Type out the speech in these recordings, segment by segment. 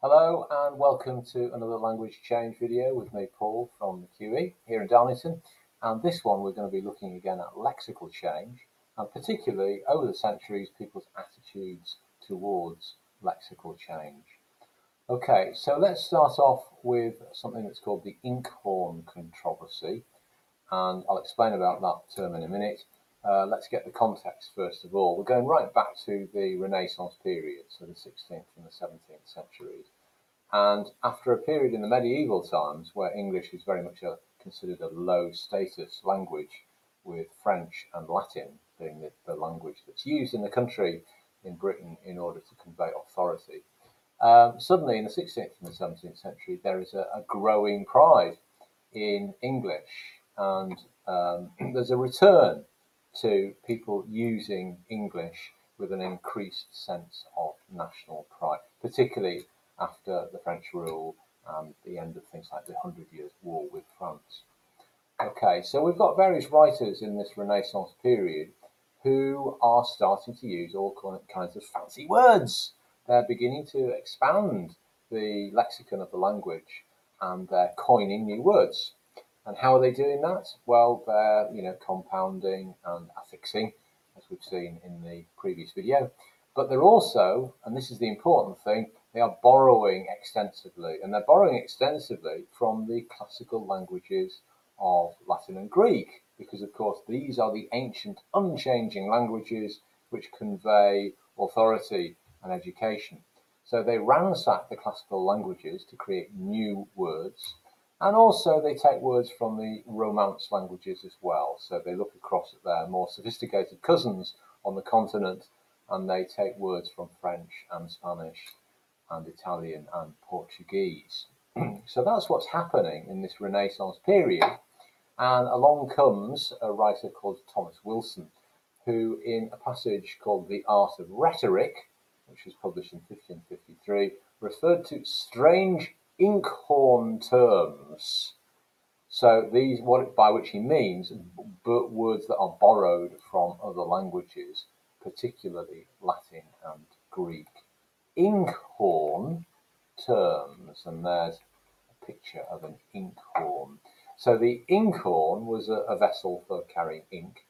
Hello and welcome to another language change video with me, Paul, from the QE here in Darlington. And this one we're going to be looking again at lexical change, and particularly over the centuries people's attitudes towards lexical change. Okay, so let's start off with something that's called the Inkhorn Controversy, and I'll explain about that term in a minute. Let's get the context first of all. We're going right back to the Renaissance period, so the 16th and the 17th centuries. And after a period in the medieval times where English is very much considered a low status language, with French and Latin being the language that's used in the country in Britain in order to convey authority, suddenly in the 16th and the 17th century there is a growing pride in English, and there's a return to people using English with an increased sense of national pride, particularly after the French rule and the end of things like the Hundred Years' War with France. Okay, so we've got various writers in this Renaissance period who are starting to use all kinds of fancy words. They're beginning to expand the lexicon of the language, and they're coining new words. And how are they doing that? Well, they're compounding and affixing, as we've seen in the previous video. But they're also, and this is the important thing, they are borrowing extensively. And they're borrowing extensively from the classical languages of Latin and Greek, because of course these are the ancient, unchanging languages which convey authority and education. So they ransack the classical languages to create new words. And also they take words from the Romance languages as well. So they look across at their more sophisticated cousins on the continent, and they take words from French and Spanish and Italian and Portuguese. So that's what's happening in this Renaissance period. And along comes a writer called Thomas Wilson, who in a passage called The Art of Rhetoric, which was published in 1553, referred to strange Inkhorn terms. So these, by which he means words that are borrowed from other languages, particularly Latin and Greek. Inkhorn terms, and there's a picture of an inkhorn. So the inkhorn was a vessel for carrying ink,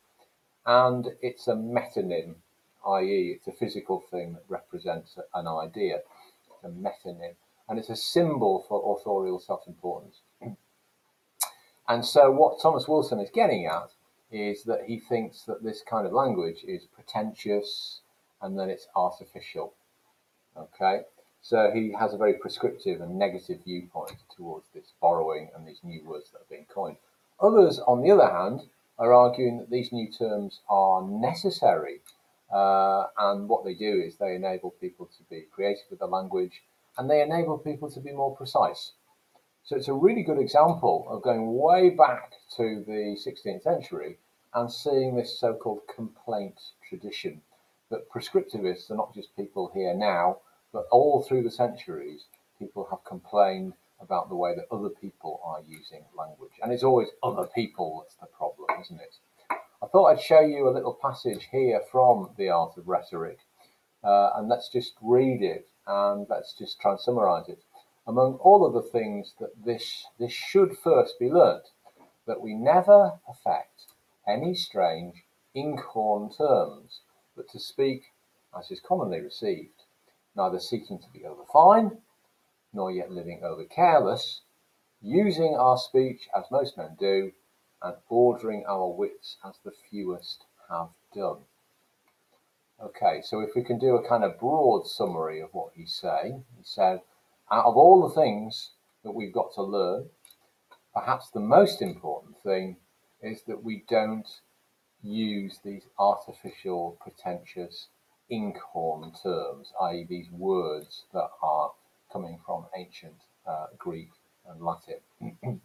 and it's a metonym, i.e. it's a physical thing that represents an idea. It's a metonym, and it's a symbol for authorial self-importance. And so what Thomas Wilson is getting at is that he thinks that this kind of language is pretentious and that it's artificial. Okay, so he has a very prescriptive and negative viewpoint towards this borrowing and these new words that are being coined. Others, on the other hand, are arguing that these new terms are necessary, and what they do is they enable people to be creative with the language, and they enable people to be more precise. So it's a really good example of going way back to the 16th century and seeing this so-called complaint tradition, that prescriptivists are not just people here now, but all through the centuries, people have complained about the way that other people are using language. And it's always other people that's the problem, isn't it? I thought I'd show you a little passage here from The Art of Rhetoric, and let's just read it and let's just try and summarize it. Among all of the things that this should first be learnt, that we never affect any strange inkhorn terms, but to speak as is commonly received, neither seeking to be over fine, nor yet living over careless, using our speech as most men do, and ordering our wits as the fewest have done. Okay, so if we can do a kind of broad summary of what he's saying, he said, out of all the things that we've got to learn, perhaps the most important thing is that we don't use these artificial, pretentious inkhorn terms, i.e. these words that are coming from ancient Greek and Latin.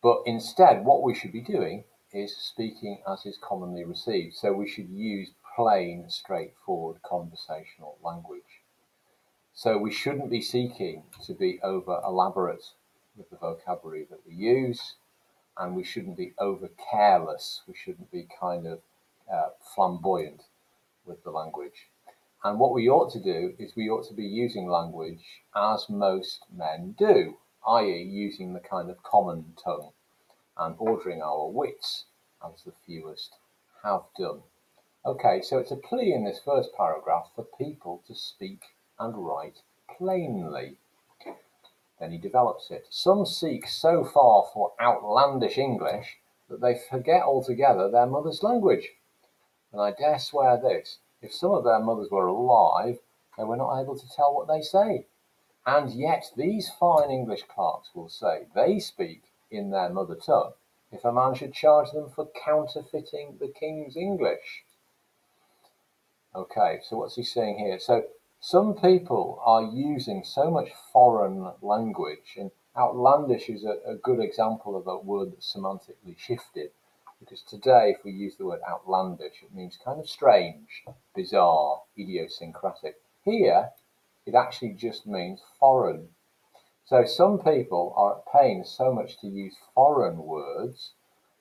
But instead, what we should be doing is speaking as is commonly received. So we should use plain, straightforward conversational language. So we shouldn't be seeking to be over elaborate with the vocabulary that we use, and we shouldn't be over careless. We shouldn't be kind of flamboyant with the language. And what we ought to do is we ought to be using language as most men do, i.e. using the kind of common tongue and ordering our wits as the fewest have done. Okay, so it's a plea in this first paragraph for people to speak and write plainly. Then he develops it. Some seek so far for outlandish English that they forget altogether their mother's language. And I dare swear this, if some of their mothers were alive, they were not able to tell what they say. And yet these fine English clerks will say they speak in their mother tongue if a man should charge them for counterfeiting the King's English. Okay, so what's he saying here? So some people are using so much foreign language, and outlandish is a good example of a word that's semantically shifted. Because today, if we use the word outlandish, it means kind of strange, bizarre, idiosyncratic. Here, it actually just means foreign. So some people are at pains so much to use foreign words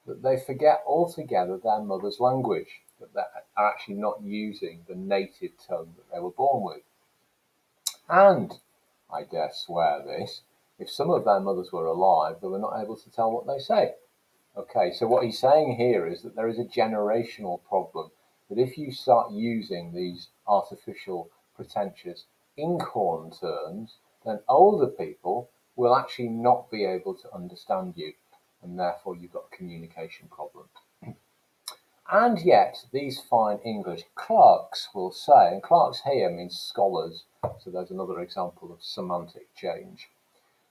that they forget altogether their mother's language, that they are actually not using the native tongue that they were born with. And, I dare swear this, if some of their mothers were alive, they were not able to tell what they say. Okay, so what he's saying here is that there is a generational problem, that if you start using these artificial, pretentious Inkhorn terms, then older people will actually not be able to understand you, and therefore you've got a communication problem. And yet, these fine English clerks will say, and clerks here means scholars, so there's another example of semantic change.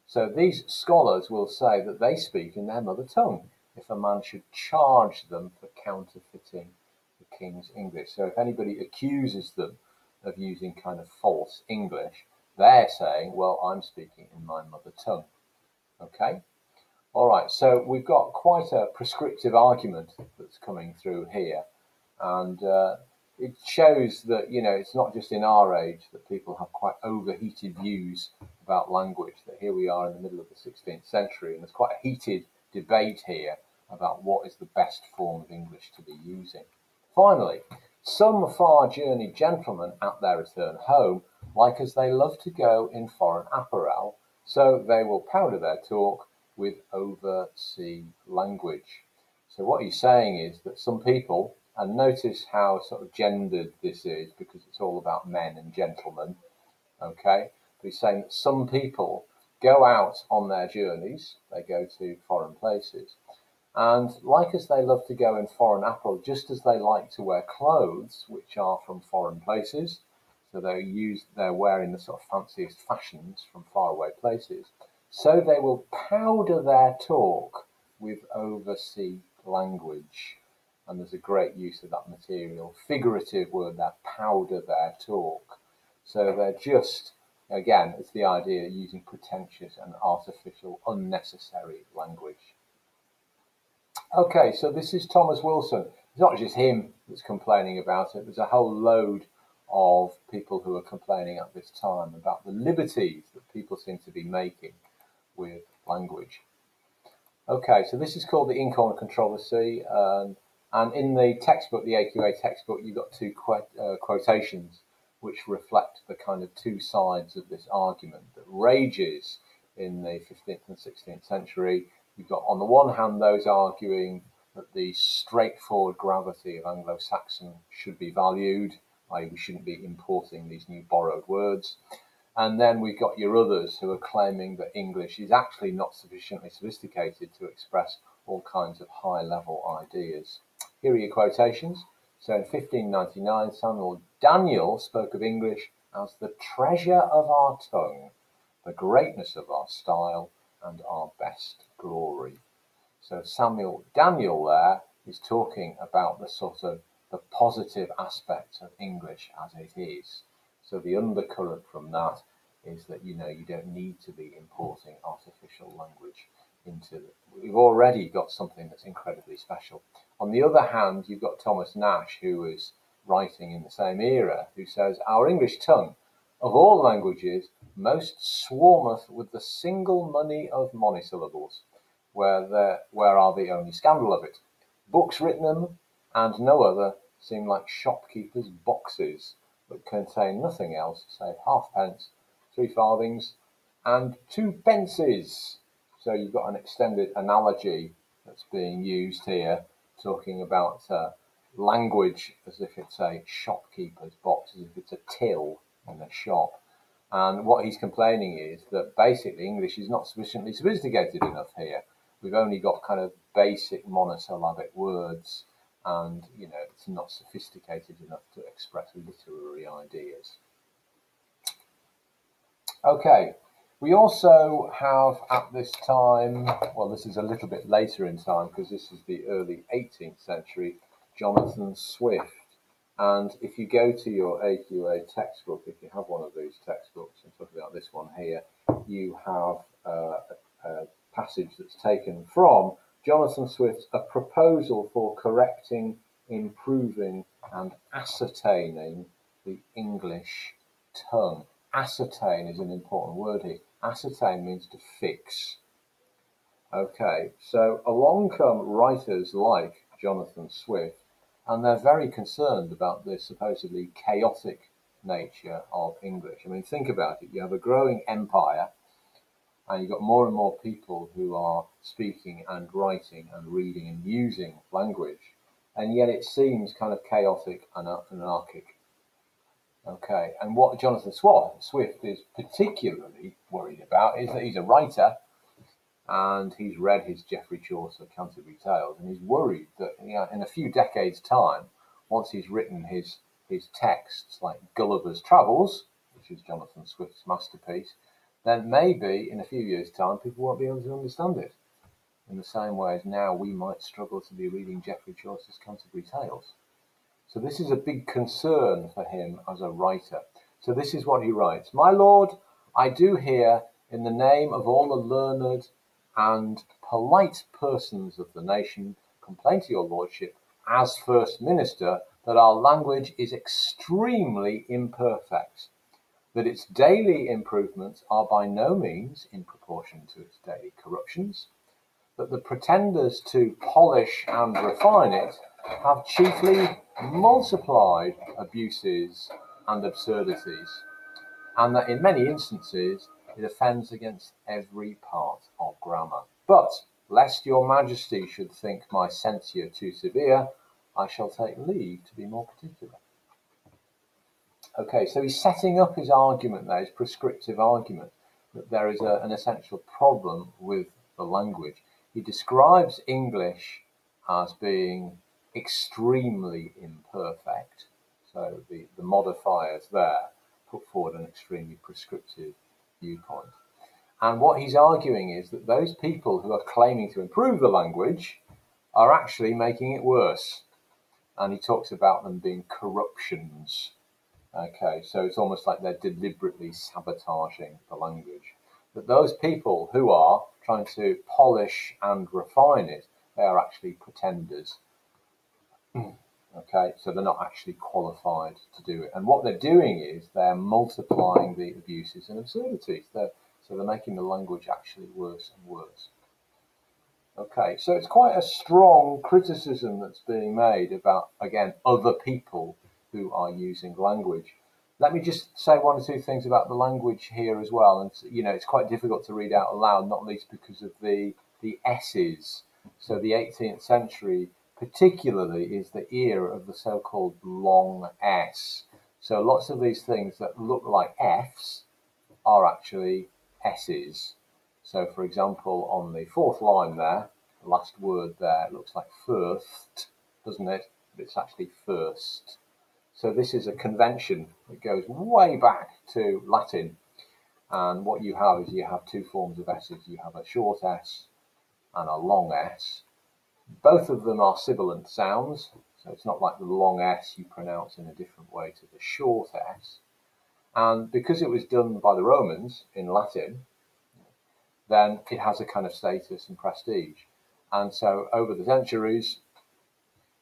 So these scholars will say that they speak in their mother tongue if a man should charge them for counterfeiting the King's English. So if anybody accuses them of using kind of false English, they're saying, well, I'm speaking in my mother tongue. Okay? All right, so we've got quite a prescriptive argument that's coming through here. And it shows that, you know, it's not just in our age that people have quite overheated views about language, that here we are in the middle of the 16th century, and there's quite a heated debate here about what is the best form of English to be using. Finally, some far-journeyed gentlemen at their return home, like as they love to go in foreign apparel, so they will powder their talk with oversea language. So what he's saying is that some people, and notice how sort of gendered this is, because it's all about men and gentlemen, okay? But he's saying that some people go out on their journeys, they go to foreign places, and like as they love to go in foreign apparel, just as they like to wear clothes which are from foreign places, so they're wearing the sort of fanciest fashions from faraway places, so they will powder their talk with oversea language. And there's a great use of that material, figurative word, that powder their talk. So they're just, again, it's the idea of using pretentious and artificial, unnecessary language. Okay, so this is Thomas Wilson. It's not just him that's complaining about it. There's a whole load of people who are complaining at this time about the liberties that people seem to be making with language. Okay, so this is called the Inkhorn Controversy, and in the textbook, the AQA textbook, you've got two quotations which reflect the kind of two sides of this argument that rages in the 15th and 16th century. You've got, on the one hand, those arguing that the straightforward gravity of Anglo-Saxon should be valued, i.e. we shouldn't be importing these new borrowed words. And then we've got your others who are claiming that English is actually not sufficiently sophisticated to express all kinds of high-level ideas. Here are your quotations. So in 1599, Samuel Daniel spoke of English as the treasure of our tongue, the greatness of our style, and our best glory. So Samuel Daniel there is talking about the sort of the positive aspects of English as it is. So the undercurrent from that is that, you know, you don't need to be importing artificial language into it. We've already got something that's incredibly special. On the other hand, you've got Thomas Nash, who is writing in the same era, who says, our English tongue, of all languages, most swarmeth with the single money of monosyllables, where are the only scandal of it. Books written them, and no other, seem like shopkeepers' boxes, but contain nothing else save halfpence, 3 farthings, and 2 pences. So you've got an extended analogy that's being used here, talking about language as if it's a shopkeeper's box, as if it's a till in a shop. And what he's complaining is that basically English is not sufficiently sophisticated enough here. We've only got kind of basic monosyllabic words, and it's not sophisticated enough to express literary ideas. Okay, we also have at this time, well, this is a little bit later in time because this is the early 18th century, Jonathan Swift. And if you go to your AQA textbook, if you have one of these textbooks, I'm talking about this one here, you have a passage that's taken from Jonathan Swift's A Proposal for Correcting, Improving and Ascertaining the English Tongue. Ascertain is an important word here. Ascertain means to fix. Okay, so along come writers like Jonathan Swift, and they're very concerned about the supposedly chaotic nature of English. I mean, think about it. You have a growing empire, and you've got more and more people who are speaking and writing and reading and using language, and yet it seems kind of chaotic and anarchic. Okay, and what Jonathan Swift is particularly worried about is that he's a writer, and he's read his Geoffrey Chaucer Canterbury Tales, and he's worried that in a few decades' time, once he's written his texts like Gulliver's Travels, which is Jonathan Swift's masterpiece, then maybe in a few years' time people won't be able to understand it. In the same way as now we might struggle to be reading Geoffrey Chaucer's Canterbury Tales. So this is a big concern for him as a writer. So this is what he writes. My lord, I do here, in the name of all the learned and polite persons of the nation, complain to your lordship, as First Minister, that our language is extremely imperfect, that its daily improvements are by no means in proportion to its daily corruptions, that the pretenders to polish and refine it have chiefly multiplied abuses and absurdities, and that in many instances it offends against every part of grammar. But, lest your majesty should think my censure too severe, I shall take leave to be more particular. Okay, so he's setting up his argument there, his prescriptive argument, that there is an essential problem with the language. He describes English as being extremely imperfect. So the modifiers there put forward an extremely prescriptive viewpoint. And what he's arguing is that those people who are claiming to improve the language are actually making it worse. And he talks about them being corruptions. Okay, so it's almost like they're deliberately sabotaging the language. But those people who are trying to polish and refine it, they are actually pretenders. Okay, so they're not actually qualified to do it. And what they're doing is they're multiplying the abuses and absurdities. So they're making the language actually worse and worse. Okay, so it's quite a strong criticism that's being made about, again, other people who are using language. Let me just say one or two things about the language here as well. And it's quite difficult to read out aloud, not least because of the S's. So the 18th century particularly is the era of the so-called long S. So lots of these things that look like F's are actually S's. So for example, on the 4th line there, the last word there, it looks like first, doesn't it? But it's actually first. So this is a convention that goes way back to Latin. And what you have is you have two forms of S's. You have a short S and a long S. Both of them are sibilant sounds. So it's not like the long S you pronounce in a different way to the short S. And because it was done by the Romans in Latin, then it has a kind of status and prestige. And so over the centuries,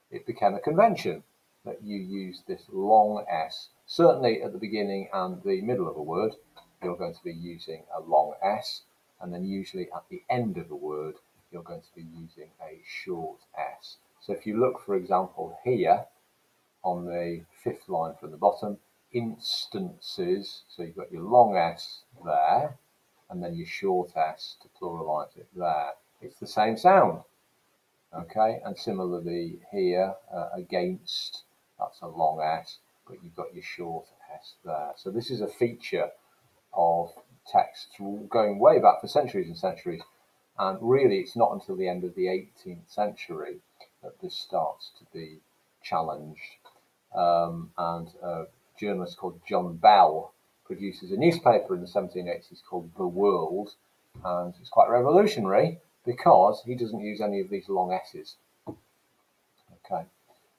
it became a convention that you use this long S. Certainly at the beginning and the middle of a word, you're going to be using a long S. And then usually at the end of a word, you're going to be using a short S. So if you look, for example, here on the 5th line from the bottom, instances. So you've got your long S there, and then your short S to pluralize it there. It's the same sound. Okay, and similarly here, against, that's a long S, but you've got your short S there. So this is a feature of text going way back for centuries and centuries, and really it's not until the end of the 18th century that this starts to be challenged. And a journalist called John Bell produces a newspaper in the 1780s called The World, and it's quite revolutionary because he doesn't use any of these long S's. Okay,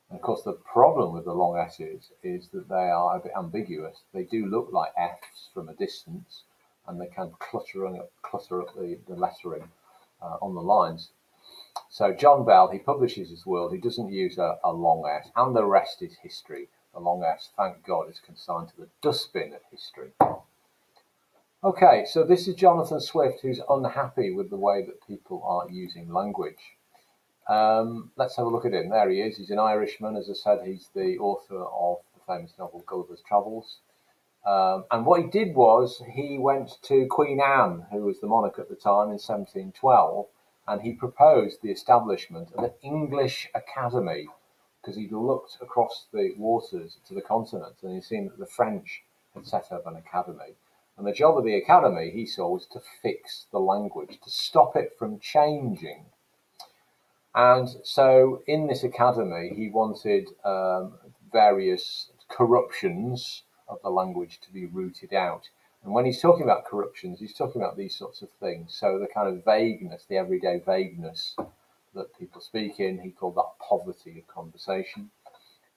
and of course the problem with the long S's is that they are a bit ambiguous. They do look like F's from a distance, and they can clutter up the lettering on the lines. So John Bell, he publishes his World. He doesn't use a long S, and the rest is history. The long S, thank God, is consigned to the dustbin of history. Okay, so this is Jonathan Swift, who's unhappy with the way that people are using language. Let's have a look at him. There he is. He's an Irishman. As I said, he's the author of the famous novel Gulliver's Travels. And what he did was he went to Queen Anne, who was the monarch at the time, in 1712, and he proposed the establishment of an English academy, because he'd looked across the waters to the continent and he'd seen that the French had set up an academy. And the job of the academy, he saw, was to fix the language, to stop it from changing. And so in this academy, he wanted various corruptions of the language to be rooted out. And when he's talking about corruptions, he's talking about these sorts of things. So the kind of vagueness, the everyday vagueness that people speak in, he called that poverty of conversation.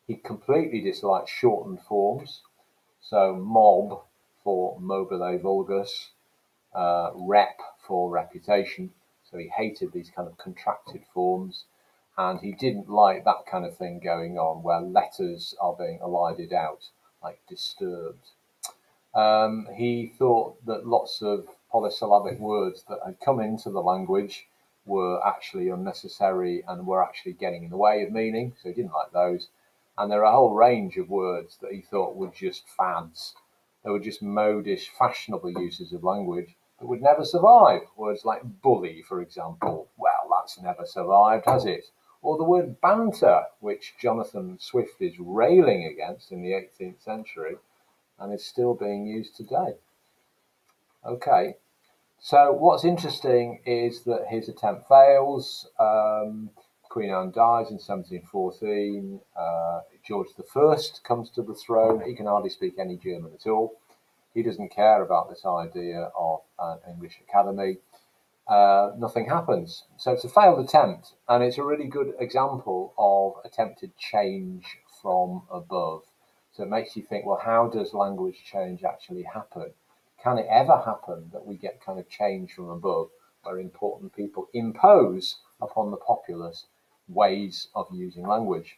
He completely disliked shortened forms. So mob for mobile vulgus, rep for reputation. So he hated these kind of contracted forms, and he didn't like that kind of thing going on where letters are being elided out, like disturbed. He thought that lots of polysyllabic words that had come into the language were actually unnecessary and were actually getting in the way of meaning, so he didn't like those. And there are a whole range of words that he thought were just fads. They were just modish, fashionable uses of language that would never survive. Words like bully, for example. Well, that's never survived, has it? Or the word banter, which Jonathan Swift is railing against in the 18th century and is still being used today. Okay, so what's interesting is that his attempt fails. Queen Anne dies in 1714. George I comes to the throne. He can hardly speak any German at all. He doesn't care about this idea of an English academy. Nothing happens. So it's a failed attempt, and it's a really good example of attempted change from above. So it makes you think, well, how does language change actually happen? Can it ever happen that we get kind of change from above, where important people impose upon the populace ways of using language?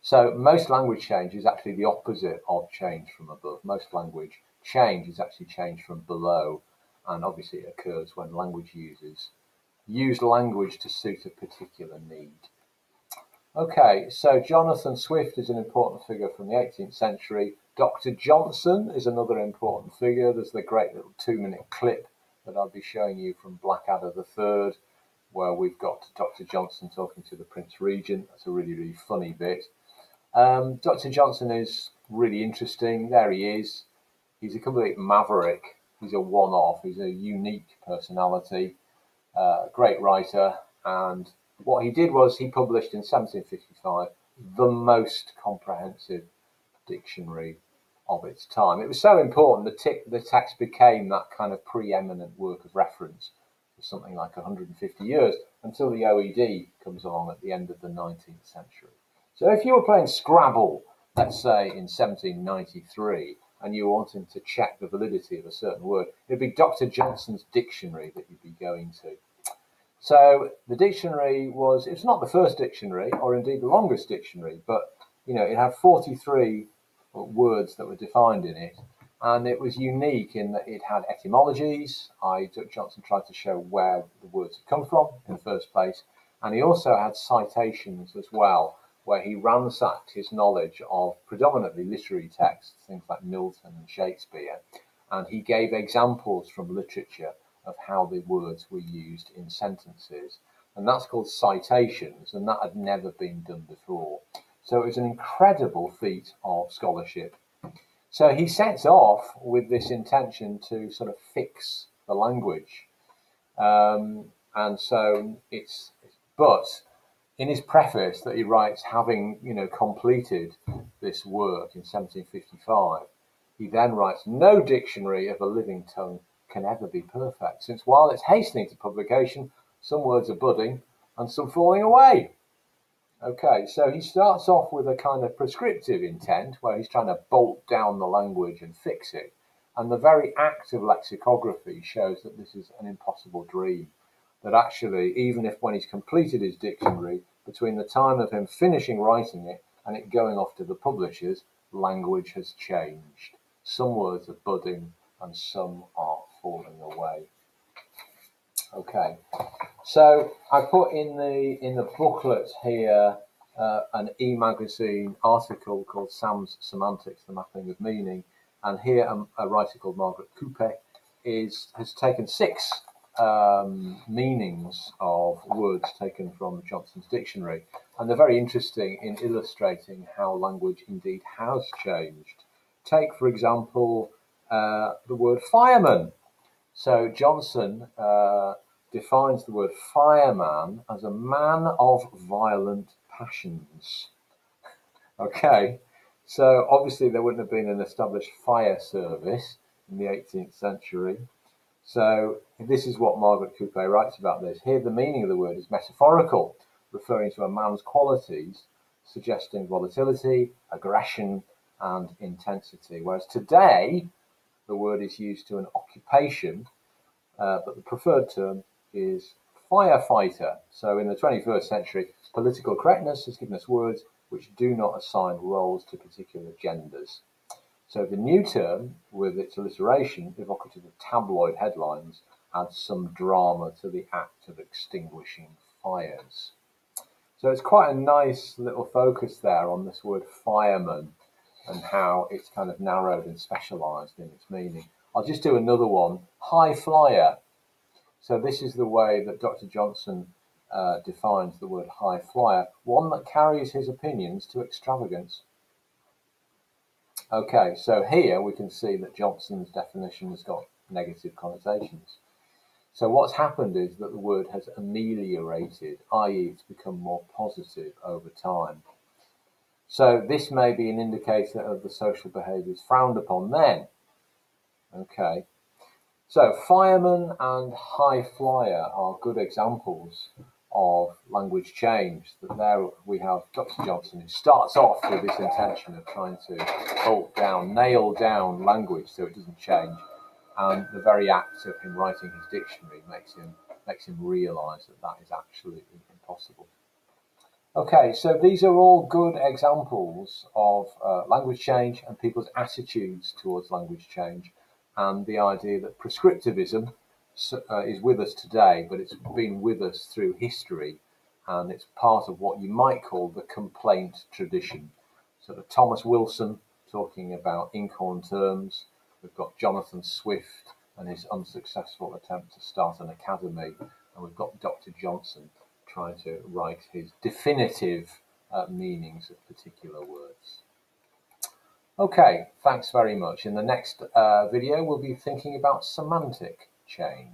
So most language change is actually the opposite of change from above. Most language change is actually change from below, and obviously it occurs when language users use language to suit a particular need. Okay, so Jonathan Swift is an important figure from the 18th century. Dr. Johnson is another important figure. There's the great little 2-minute clip that I'll be showing you from Blackadder III, where we've got Dr. Johnson talking to the Prince Regent. That's a really, really funny bit. Dr. Johnson is really interesting. There he is. He's a complete maverick. He's a one-off. He's a unique personality, great writer. And what he did was he published in 1755 the most comprehensive dictionary of its time. It was so important that the text became that kind of preeminent work of reference for something like 150 years, until the OED comes along at the end of the 19th century. So if you were playing Scrabble, let's say in 1793, and you were wanting to check the validity of a certain word, it'd be Dr. Johnson's dictionary that you'd be going to. So the dictionary it's not the first dictionary, or indeed the longest dictionary, but it had 43 words that were defined in it, and it was unique in that it had etymologies. Dr. Johnson tried to show where the words had come from in the first place, and he also had citations as well, where he ransacked his knowledge of predominantly literary texts, things like Milton and Shakespeare, and he gave examples from literature of how the words were used in sentences. And that's called citations, and that had never been done before. So it was an incredible feat of scholarship. So he sets off with this intention to sort of fix the language. And so but in his preface that he writes, having, completed this work in 1755, he then writes, "No dictionary of a living tongue can ever be perfect, since while it's hastening to publication, some words are budding and some falling away." Okay, so he starts off with a kind of prescriptive intent where he's trying to bolt down the language and fix it. And the very act of lexicography shows that this is an impossible dream. That actually, even if when he's completed his dictionary, between the time of him finishing writing it and it going off to the publishers, language has changed. Some words are budding and some are falling away. Okay, so I put in the booklet here an e-magazine article called Sam's Semantics, the Mapping of Meaning, and here a writer called Margaret Coupe has taken 6 meanings of words taken from Johnson's dictionary, and they're very interesting in illustrating how language indeed has changed. Take, for example, the word fireman. So Johnson defines the word fireman as a man of violent passions. Okay, so obviously there wouldn't have been an established fire service in the 18th century. So this is what Margaret Coupe writes about this. Here the meaning of the word is metaphorical, referring to a man's qualities, suggesting volatility, aggression, and intensity. Whereas today, the word is used to an occupation, but the preferred term is firefighter. So in the 21st century, political correctness has given us words which do not assign roles to particular genders. So the new term, with its alliteration, evocative of tabloid headlines, adds some drama to the act of extinguishing fires. So it's quite a nice little focus there on this word fireman and how it's kind of narrowed and specialised in its meaning. I'll just do another one, high flyer. So this is the way that Dr. Johnson defines the word high flyer, one that carries his opinions to extravagance. Okay, so here we can see that Johnson's definition has got negative connotations. So what's happened is that the word has ameliorated, i.e. it's become more positive over time. So this may be an indicator of the social behaviours frowned upon then. Okay, so fireman and high flyer are good examples of language change. That there we have Dr. Johnson, who starts off with this intention of trying to bolt down, nail down language so it doesn't change, and the very act of him writing his dictionary makes him realise that that is absolutely impossible. Okay, so these are all good examples of language change and people's attitudes towards language change, and the idea that prescriptivism is with us today, but it's been with us through history, and it's part of what you might call the complaint tradition. So Thomas Wilson talking about Inkhorn terms. We've got Jonathan Swift and his unsuccessful attempt to start an academy, and we've got Dr. Johnson trying to write his definitive meanings of particular words. Okay, thanks very much. In the next video, we'll be thinking about semantic change.